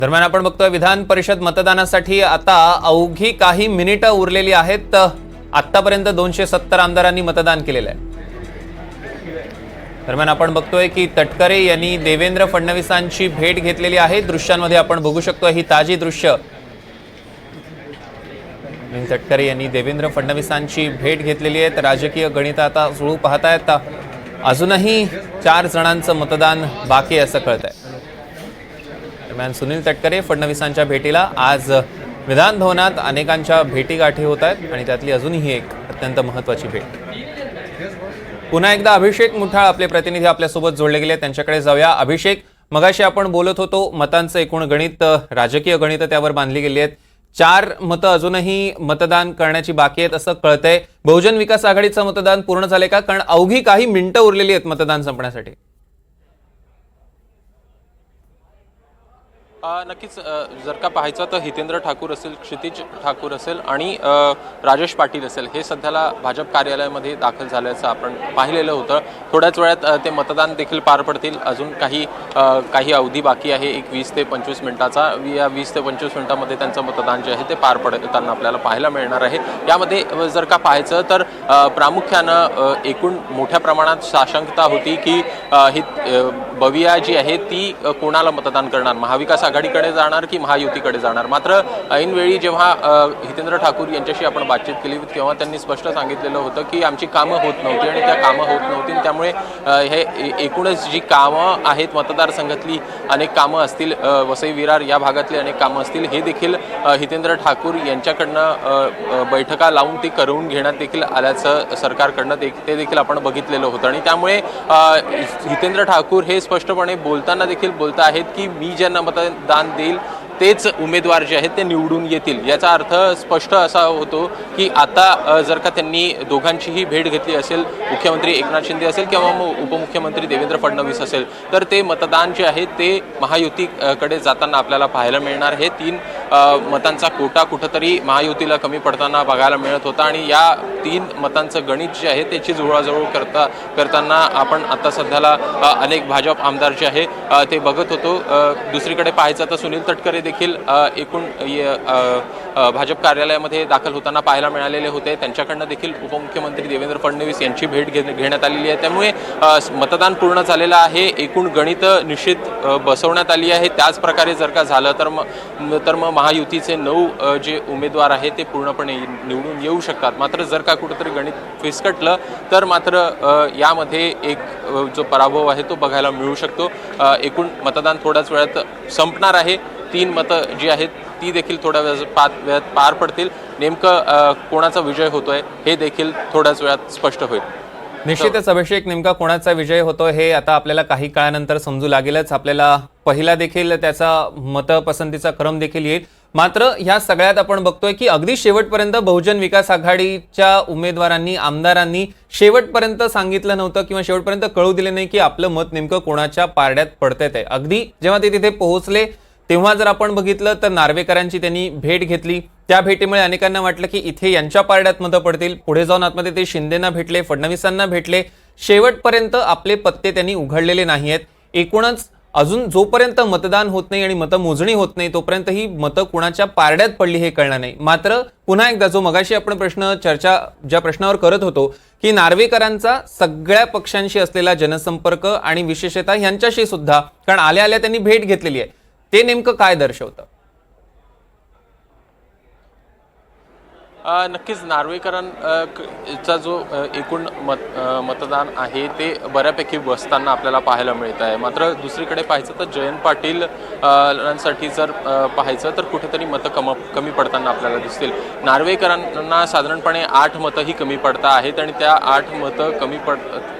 दरम्यान आपण बघतोय विधान परिषद मतदानासाठी आता अवघी काही मिनिटं उरलेली आहेत। आतापर्यंत 270 आमदारांनी मतदान केलेलं आहे। दरम्यान आपण बघतोय की तटकरे यांनी देवेंद्र फडणवीसांची भेट घेतलेली आहे। दृश्यांमध्ये आपण बघू शकतो ही ताजी दृश्य। तटकरे यांनी देवेंद्र फडणवीसांची भेट घेतलेली आहे। राजकीय गणित आता जुळू पाहतायत। अजूनही 4 जणांचं मतदान बाकी आहे असं कळतंय। दरम्यान सुनील तटकरे फडणवीसांच्या भेटीला आज विधान भवनात अनेकांच्या भेटीगाठी होत आहेत आणि त्यातली अजूनही एक अत्यंत महत्त्वाची भेट। पुन्हा एकदा अभिषेक मुठाळ आपले प्रतिनिधी आपल्यासोबत जोडले गेले, त्यांच्याकडे जाऊया। अभिषेक, मगाशी आपण बोलत होतो मतांचं एकूण गणित, राजकीय गणित त्यावर बांधली गेली आहेत। 4 मतं अजूनही मतदान करण्याची बाकी आहेत असं कळतंय। बहुजन विकास आघाडीचं मतदान पूर्ण झालंय का? कारण अवघी काही मिनिटं उरलेली आहेत मतदान संपण्यासाठी। नक्कीच जर का पाहायचं तर हितेंद्र ठाकूर असेल, क्षितिज ठाकूर असेल आणि राजेश पाटील असेल हे सध्याला भाजप कार्यालयामध्ये दाखल झाल्याचं आपण पाहिलेलं होतं। थोड्याच वेळात ते मतदान देखील पार पडतील। अजून काही अवधी बाकी आहे, एक 20 ते 25 मिनिटाचा। या 20 ते 25 मिनिटांमध्ये त्यांचं मतदान जे आहे ते पार पडताना आपल्याला पाहायला मिळणार आहे। यामध्ये जर का पाहायचं तर प्रामुख्यानं एकूण मोठ्या प्रमाणात साशंकता होती की ही बविया जी आहे ती कोणाला मतदान करणार, महाविकास आघाडीकडे जाणार की महायुतीकडे जाणार। मात्र ऐनवेळी जेव्हा हितेंद्र ठाकूर यांच्याशी आपण बातचीत केली तेव्हा त्यांनी स्पष्ट सांगितलेलं होतं की आमची कामं होत नव्हती आणि त्या कामं होत नव्हती, त्यामुळे हे एकूणच जी कामं आहेत मतदारसंघातली अनेक कामं असतील, वसई विरार या भागातली अनेक कामं असतील, हे देखील हितेंद्र ठाकूर यांच्याकडनं बैठका लावून ती करून घेण्यात देखील आल्याचं सरकारकडनं ते देखील आपण बघितलेलं होतं। आणि त्यामुळे हितेंद्र ठाकूर हे स्पष्टपणे बोलताना देखील बोलत आहेत की मी ज्यांना मतदान देईल तेच उमेदवार जे आहेत ते निवडून येतील। याचा अर्थ स्पष्ट असा होतो की आता जर का त्यांनी दोघांचीही भेट घेतली असेल, मुख्यमंत्री एकनाथ शिंदे असेल किंवा उपमुख्यमंत्री देवेंद्र फडणवीस असेल, तर ते मतदान जे आहे ते महायुतीकडे जाताना आपल्याला पाहायला मिळणार आहे। 3 मतांचा कोटा कुठंतरी महायुतीला कमी पडताना बघायला मिळत होता आणि या 3 मतांचं गणित जे आहे त्याची जुळवाजुळव करताना आपण आता सध्याला अनेक भाजप आमदार जे आहे ते बघत होतो। दुसरीकडे पाहायचं तर सुनील तटकरे देखील एकूण भाजप कार्यालयामध्ये दाखल होताना पाहायला मिळालेले होते। त्यांच्याकडनं देखील उपमुख्यमंत्री देवेंद्र फडणवीस यांची भेट घेण्यात आलेली आहे। त्यामुळे मतदान पूर्ण झालेलं आहे, एकूण गणित निश्चित बसवण्यात आली आहे। त्याच प्रकारे जर का झालं तर मग महायुतीचे 9 जे उमेदवार आहेत ते पूर्णपणे निवडून येऊ शकतात। मात्र जर का कुठेतरी गणित फिसकटलं तर मात्र यामध्ये एक जो पराभव आहे तो बघायला मिळू शकतो। एकूण मतदान थोड्याच वेळात संपणार आहे। 3 मतं जी आहेत ती देखील थोड्या वेळात पार पडतील। नेमकं कोणाचा विजय होतोय हे देखील थोड्याच वेळात स्पष्ट होईल। निश्चितच अभिषेक, नेमका कोणाचा विजय होतो हे आता आपल्याला काही काळानंतर समजू लागेलच। आपल्याला पहिला देखील त्याचा मतपसंतीचा क्रम देखील येईल। मात्र ह्या सगळ्यात आपण बघतोय की अगदी शेवटपर्यंत बहुजन विकास आघाडीच्या उमेदवारांनी, आमदारांनी शेवटपर्यंत सांगितलं नव्हतं किंवा शेवटपर्यंत कळू दिले नाही की आपलं मत नेमकं कोणाच्या पारड्यात पडतंय ते। अगदी जेव्हा ते तिथे पोहोचले तेव्हा जर आपण बघितलं तर नार्वेकरांची त्यांनी भेट घेतली। त्या भेटीमुळे अनेकांना वाटलं की इथे यांच्या पारड्यात मतं पडतील। पुढे जाऊन आतमध्ये ते शिंदेना भेटले, फडणवीसांना भेटले। शेवटपर्यंत आपले पत्ते त्यांनी उघडलेले नाहीयेत। एकूणच अजून जोपर्यंत मतदान होत नाही आणि मतमोजणी होत नाही तोपर्यंत ही मतं कुणाच्या पारड्यात पडली हे कळणार नाही। मात्र पुन्हा एकदा जो मगाशी आपण ज्या प्रश्नावर करत होतो की नार्वेकरांचा सगळ्या पक्षांशी असलेला जनसंपर्क आणि विशेषतः यांच्याशी सुद्धा, कारण आल्या आल्या त्यांनी भेट घेतलेली आहे, ते नेमकं काय दर्शवतं? नक्कीच नार्वेकरांचा जो एकूण मतदान आहे ते बऱ्यापैकी बसताना आपल्याला पाहायला मिळत आहे। मात्र दुसरीकडे पाहायचं तर जयंत पाटील जर पाहायचं तर कुठेतरी मतं कमी पडताना आपल्याला दिसतील। नार्वेकरांना साधारणपणे 8 मतंही कमी पडत आहेत आणि त्या 8 मतं कमी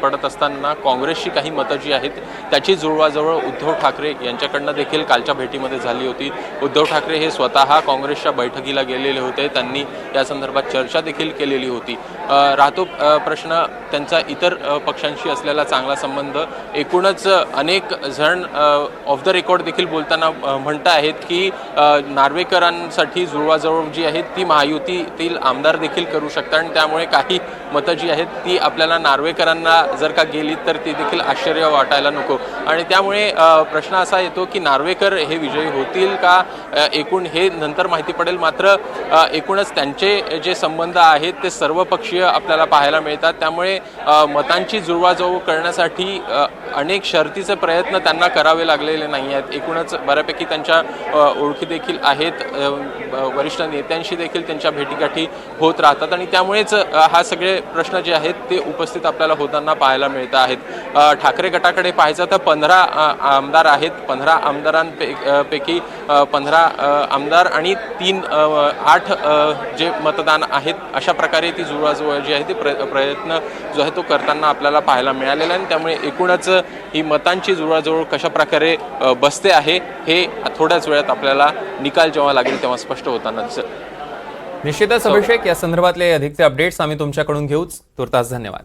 पडत असताना काँग्रेसची काही मतं जी आहेत त्याची जुळवाजुळव उद्धव ठाकरे यांच्याकडनं देखील कालच्या भेटीमध्ये झाली होती। उद्धव ठाकरे हे स्वतः काँग्रेसच्या बैठकीला गेलेले होते। त्यांनी या संदर्भात चर्चा देखील केलेली होती. राहतो प्रश्न त्यांचा इतर पक्षांशी असलेला चांगला संबंध. एकूणच अनेक जण ऑफ द रेकॉर्ड देखील बोलताना म्हणत आहेत की नार्वेकरांसाठी जुळवाजुळव जी आहे ती महायुतीतील आमदार देखील करू शकतात आणि त्यामुळे काही मतं जी आहेत ती आपल्याला नार्वेकरांना जर का गेली तर ती देखील आश्चर्य वाटायला नको. आणि त्यामुळे प्रश्न असा येतो की नार्वेकर हे विजयी होतील का, एकूण हे नंतर माहिती पडेल. मात्र एकूणच त्यांचे जे संबंध आहेत ते सर्वपक्षीय आपल्याला पाहायला मिळतात. त्यामुळे मतांची जुळवाजुळव करण्यासाठी अनेक शर्तीचे प्रयत्न त्यांना करावे लागलेले नाही आहेत. एकूणच बऱ्यापैकी त्यांच्या ओळखी देखील आहेत, वरिष्ठ नेत्यांशी देखील त्यांच्या भेटीगाठी होत राहतात आणि त्यामुळेच हा सगळे प्रश्न जे आहेत ते उपस्थित आपल्याला होताना पाहायला मिळत आहेत. ठाकरे गटाकडे पाहायचं तर 15 आमदार आहेत. 15 आमदारांपैकी 15 आमदार आणि 8 जे मतदान आहेत, अशा प्रकारे ती जुळवाजुळव जी आहे ती प्रयत्न जो आहे तो करताना आपल्याला पाहायला मिळालेला आहे. त्यामुळे एकूणच ही मतांची जुळवाजुळव कशा प्रकारे बसते आहे हे थोड्याच वेळात आपल्याला निकाल जेव्हा लागेल तेव्हा स्पष्ट होताना दिसेल. निश्चितच अभिषेक, या संदर्भातले अधिकचे अपडेट्स आम्ही तुमच्याकडून घेऊच. तुर्तास धन्यवाद.